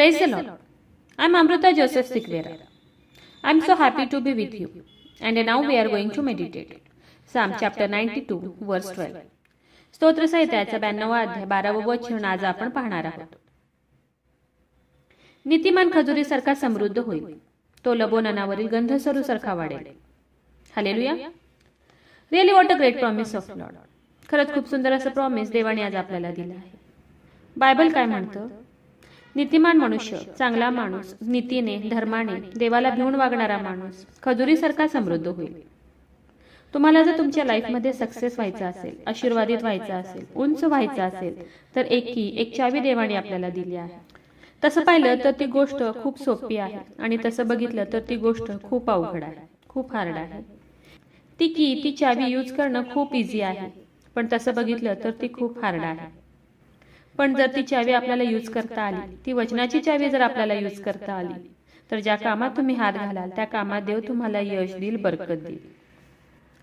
Praise the Lord. I'm Amrita Joseph Sikvera. I'm so happy to be with you. And now we are going to meditate. Psalm chapter 92, verse 12. स्तोत्र संहितेचा 92 अध्याय 12 वचन आज आपण पाहणार आहोत. नीतिमान खजुरीसारखा समृद्ध होईल. तो लबोननावरील गंधसरूसारखा वाढेल. Hallelujah. Really what a great promise of Lord. खरंच खूप सुंदर असं प्रॉमिस देवाने आज आपल्याला दिलं आहे. बायबल काय म्हणतं? नीतिमान मनुष्य, चांगला माणूस, नीतीने, धर्माने, देवाला भिवून वागणारा माणूस खजुरीसारखा समृद्ध होईल. तुम्हाला जर तुमच्या लाईफमध्ये सक्सेस व्हायचा असेल, आशीर्वादित व्हायचा असेल, उंच व्हायचा असेल, तर एक चावी देवाने आपल्याला दिली आहे. तसं पाहिलं तर ती गोष्ट खूप सोपी आहे आणि तसं बघितलं तर ती गोष्ट खूप अवघड आहे, खूप हार्ड आहे. ती चावी यूज करणं खूप इझी आहे, पण तसं बघितलं तर ती खूप हार्ड आहे. पण जर ती चावी आपल्याला यूज करता आली, ती वचनाची चावी जर आपल्याला यूज करता आली, तर ज्या कामात तुम्ही हात घालाल त्या कामात देव तुम्हाला यश देईल, बरकत देईल.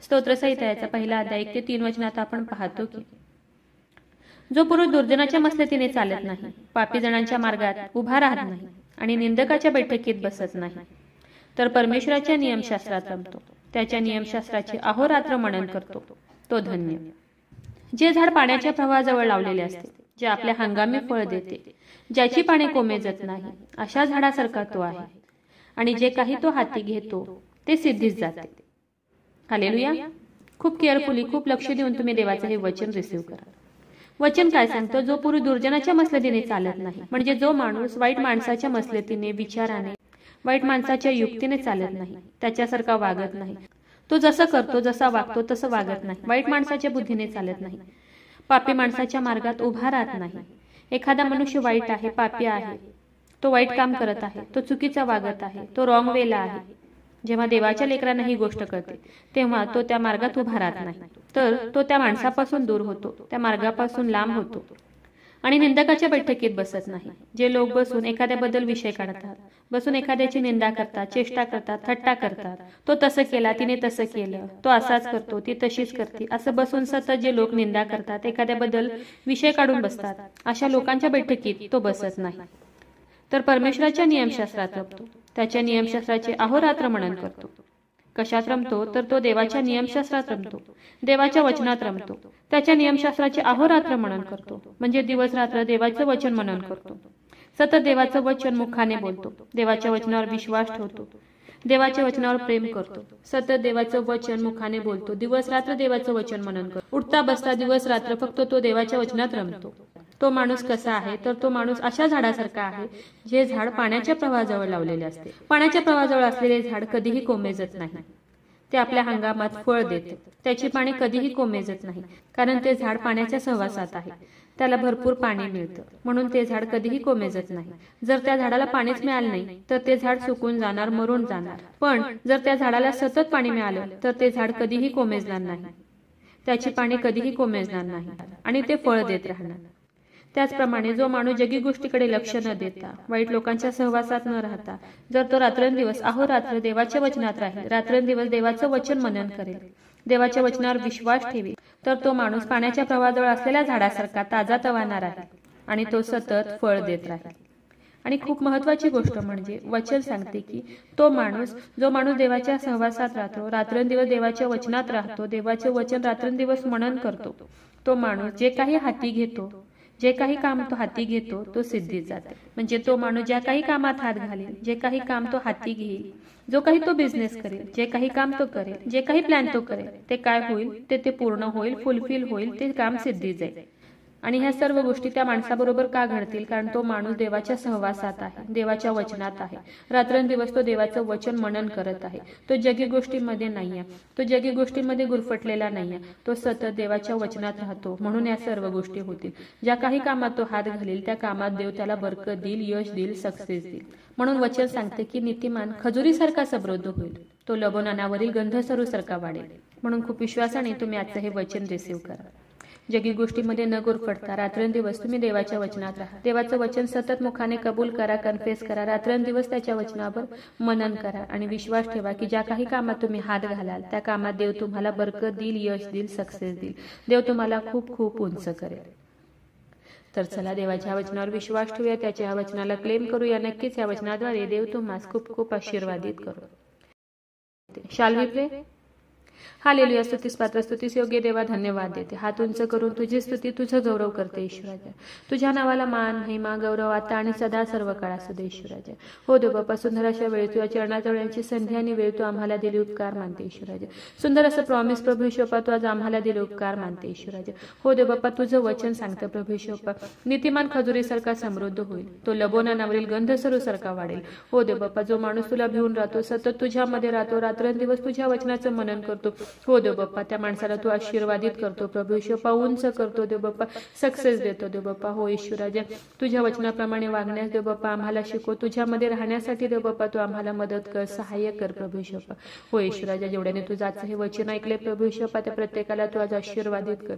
स्तोत्र संहितेचा पहिला अध्याय 1 ते 3 वचनात आपण पाहतो की जो पुरुष दुर्जनाच्या मसलतीने चालत नाही, पापी जणांच्या मार्गात उभा राहत नाही आणि निंदकाच्या बैठकीत बसत नाही, तर परमेश्वराच्या नियमशास्त्रात रमतो, त्याच्या नियमशास्त्राचे अहोरात्र मनन करतो, तो धन्य. जे झाड पाण्याच्या प्रवाहाजवळ लावलेले असते, जे आपल्या हंगामी फळ देते, ज्याची पाने कोमेजत नाही, अशा झाडासारखा तो आहे. आणि जे काही तो हाती घेतो ते सिद्धीस जाते. हालेलुया. खूप केअरफुली, खूप लक्ष देऊन तुम्ही देवाचं हे वचन रिसीव्ह करा. वचन काय सांगतं? जो पुरुष दुर्जनाच्या मसलतीने चालत नाही, म्हणजे जो माणूस वाईट माणसाच्या मसलतीने, विचाराने, वाईट माणसाच्या युक्तीने चालत नाही, त्याच्यासारखा वागत नाही, तो जसं करतो, जसा वागतो तसं वागत नाही, वाईट माणसाच्या बुद्धीने चालत नाही, पापी माणसाच्या मार्गात उभा राहत नाही. एखादा मनुष्य वाईट आहे, पापी आहे, तो वाईट काम करत आहे, तो चुकीचा वागत आहे, तो रॉंग वेला आहे. जेव्हा देवाच्या लेकरांना ही गोष्ट कळते तेव्हा तो त्या मार्गात उभा राहत नाही, तर तो त्या माणसापासून दूर होतो, त्या मार्गापासून लांब होतो आणि निंदकाच्या बैठकीत बसत नाही. जे लोक बसून एखाद्याबद्दल विषय काढतात, बसून एखाद्याची निंदा करतात, चेष्टा करतात, थट्टा करतात, तो तसं केला, तिने तसं केलं, तो असाच करतो, ती तशीच करते, असं बसून सतत जे लोक निंदा करतात, एखाद्याबद्दल विषय काढून बसतात, अशा लोकांच्या बैठकीत तो बसत नाही, तर परमेश्वराच्या नियमशास्त्रात रमतो, त्याच्या नियमशास्त्राचे अहोरात्र मनन करतो. कशात रमतो? तर तो देवाच्या नियमशास्त्रात रमतो, देवाच्या वचनात रमतो, त्याच्या नियमशास्त्राचे अहोरात्र मनन करतो, म्हणजे दिवस रात्र देवाचं वचन मनन करतो, सतत देवाचं वचन मुखाने बोलतो, देवाच्या वचनावर विश्वास ठेवतो, देवाच्या वचनावर प्रेम करतो, सतत देवाचं वचन मुखाने बोलतो, दिवस रात्र देवाचं वचन मनन करतो, उठता बसता दिवस रात्र फक्त तो देवाच्या वचनात रमतो. तो माणूस कसा आहे? तर तो माणूस अशा झाडासारखा आहे जे झाड पाण्याच्या प्रवाहाजवळ लावलेले असते. पाण्याच्या प्रवाहाजवळ असलेले झाड कधीही कोमेजत नाही, ते आपल्या हंगामात फळ देते, त्याची पाने कधीही कोमेजत नाही, कारण ते झाड पाण्याच्या सहवासात आहे, त्याला भरपूर पाणी मिळतं, म्हणून ते झाड कधीही कोमेजत नाही. जर त्या झाडाला पाणीच मिळालं नाही तर ते झाड सुकून जाणार, मरून जाणार. पण जर त्या झाडाला सतत पाणी मिळालं तर ते झाड कधीही कोमेजणार नाही, त्याची पाने कधीही कोमेजणार नाही आणि ते फळ देत राहणार. त्याचप्रमाणे जो माणूस जगी गोष्टीकडे लक्ष न देता, वाईट लोकांच्या सहवासात न राहता, जर तो रात्रंदिवस अहोरात्र देवाच्या वचनात राहील, रात्रंदिवस देवाचं वचन मनन करेल, देवाच्या वचनावर विश्वास ठेवेल, तर तो माणूस पाण्याच्या प्रवाहाजवळ असलेल्या झाडासारखा ताजा तवाना राहील आणि तो सतत फळ देत राहील. आणि खूप महत्वाची गोष्ट म्हणजे वचन सांगते की जो माणूस देवाच्या सहवासात राहतो, रात्रंदिवस देवाच्या वचनात राहतो, देवाचे वचन रात्रंदिवस मनन करतो, तो माणूस जे काही हाती घेतो, जे काही काम तो हाती घेतो तो सिद्धीत जातो. म्हणजे तो माणूस ज्या काही कामात हात घालेल, जे काही काम तो हाती घेईल, जो काही तो बिझनेस करेल, जे काही काम तो करेल, जे काही प्लॅन तो करेल, ते काय होईल? ते पूर्ण होईल, फुलफिल होईल, ते काम सिद्धीत जाईल. आणि ह्या सर्व गोष्टी त्या माणसाबरोबर का घडतील? कारण तो माणूस देवाच्या सहवासात आहे, देवाच्या वचनात आहे, रात्रंदिवस तो देवाचं वचन मनन करत आहे, तो जगी गोष्टींमध्ये नाहीये, तो जगी गोष्टींमध्ये गुरफटलेला नाहीये, तो सतत देवाच्या वचनात राहतो, म्हणून या सर्व गोष्टी होतील. ज्या काही कामात तो हात घालेल त्या कामात देव त्याला बरकत देईल, यश देईल, सक्सेस देईल. म्हणून वचन सांगते की नीतिमान खजुरीसारखा समृद्ध होईल, तो लबोननावरील गंधसरूसारखा वाढेल. म्हणून खूप विश्वासाने तुम्ही आजचं हे वचन रिसीव्ह करा. जगी गोष्टीमध्ये न गुरफटता रात्रंदिवस तुम्ही देवाच्या वचनात राहा, देवाचं वचन सतत मुखाने कबूल करा, कन्फेस करा, रात्रंदिवस त्याच्या वचनावर मनन करा आणि विश्वास ठेवा की ज्या काही कामात तुम्ही हात घालाल त्या कामात देव तुम्हाला बरकत देईल, यश देईल, सक्सेस देईल. देव तुम्हाला खूप खूप उंच करेल. तर चला देवाच्या वचनावर विश्वास ठेवूया, त्याच्या वचनाला क्लेम करूया. नक्कीच या वचनाद्वारे देव तुम्हाला खूप खूप आशीर्वादित करू. शाल वी प्रे? हालेलुया. स्तुतीस पात्र, स्तुतीस योग्य देवा, धन्यवाद देते. हात उंच करून तुझी स्तुती, तुझं गौरव करते ईश्वराच्या. तुझ्या नावाला मान, महिमा, गौरव आता आणि सदा सर्व काळ असू दे ईश्वराच्या. हो देव बाप्पा, सुंदर अशा वेळी तुझ्या चरणाजवळ येण्याची संधी आणि वेळ तू आम्हाला दिली, उपकार मानते ईश्वराच्या. सुंदर असं प्रॉमिस प्रभू ईश्वप्पा तू आज आम्हाला दिले, उपकार मानते ईश्वराच्या. हो देव बाप्पा, तुझं वचन सांगतं प्रभू ईश्वप्पा, नीतिमान खजुरीसारखा समृद्ध होईल, तो लबोनावरील गंधसरूसारखा वाढेल. हो देव बाप्पा, जो माणूस तुला भिवून राहतो, सतत तुझ्यामध्ये राहतो, रात्रंदिवस तुझ्या वचनाचं मनन करतो, हो देव बाप्पा, त्या माणसाला तू आशीर्वादित करतो प्रभू ईश्वप्पा, उंच करतो देव बाप्पा, सक्सेस देतो देव बाप्पा. हो ईश्वराजा, तुझ्या वचनाप्रमाणे वागण्यास देव बाप्पा आम्हाला शिकव, तुझ्यामध्ये राहण्यासाठी देव बाप्पा तू आम्हाला मदत कर, सहाय्य कर प्रभू ईश्वप्पा. हो ईश्वराजा, जेवढ्याने तुझं आजचं हे वचन ऐकले प्रभू ईश्वप्पा, त्या प्रत्येकाला तू आज आशीर्वादित कर.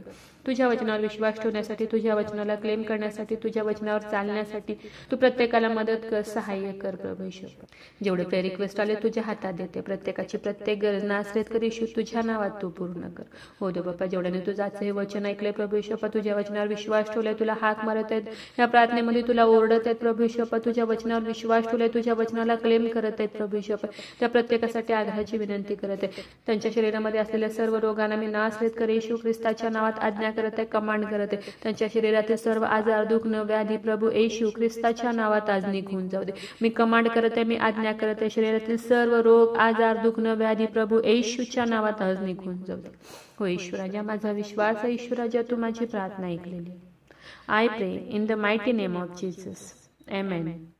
तुझ्या वचनावर विश्वास ठेवण्यासाठी, तुझ्या वचनाला क्लेम करण्यासाठी, तुझ्या वचनावर चालण्यासाठी तू प्रत्येकाला मदत कर, सहाय्य कर प्रभू ईश्वप्पा. जेवढे प्रेयर रिक्वेस्ट आले तुझ्या हातात देते, प्रत्येकाची प्रत्येक गरज नासरेत कर येशू, तुझ्या नावात तू पूर्ण कर. हो देव बाप्पा, जेवढ्याने तुझं आजचं हे वचन ऐकलंय प्रभू ईश्वप्पा, तुझ्या वचनावर विश्वास ठेवलाय, तुला हाक मारत आहेत, या प्रार्थनेमध्ये तुला ओरडत आहेत प्रभू ईश्वप्पा, तुझ्या वचनावर विश्वास ठेवलाय, तुझ्या वचनाला क्लेम करत आहेत प्रभू ईश्वप्पा, त्या प्रत्येकासाठी आग्रहाची विनंती करत आहे. त्यांच्या शरीरामध्ये असलेल्या सर्व रोगांना मी नासरेत कर येशू ख्रिस्ताच्या नावात आज्ञा करत आहे, कमांड करत आहे. त्यांच्या शरीरातील सर्व आजार, दुखणं, व्याधी प्रभू येशू ख्रिस्ताच्या नावात आज निघून जाऊ दे. मी कमांड करत आहे, मी आज्ञा करत आहे, शरीरातील सर्व रोग, आजार, दुखणं, व्याधी प्रभू येशूच्या नावात आज निघून जाऊ दे. हो ईश्वराजा, माझा विश्वास आहे ईश्वराजा, तू माझी प्रार्थना ऐकलेली. आय प्रे in the mighty name of Jesus. Amen.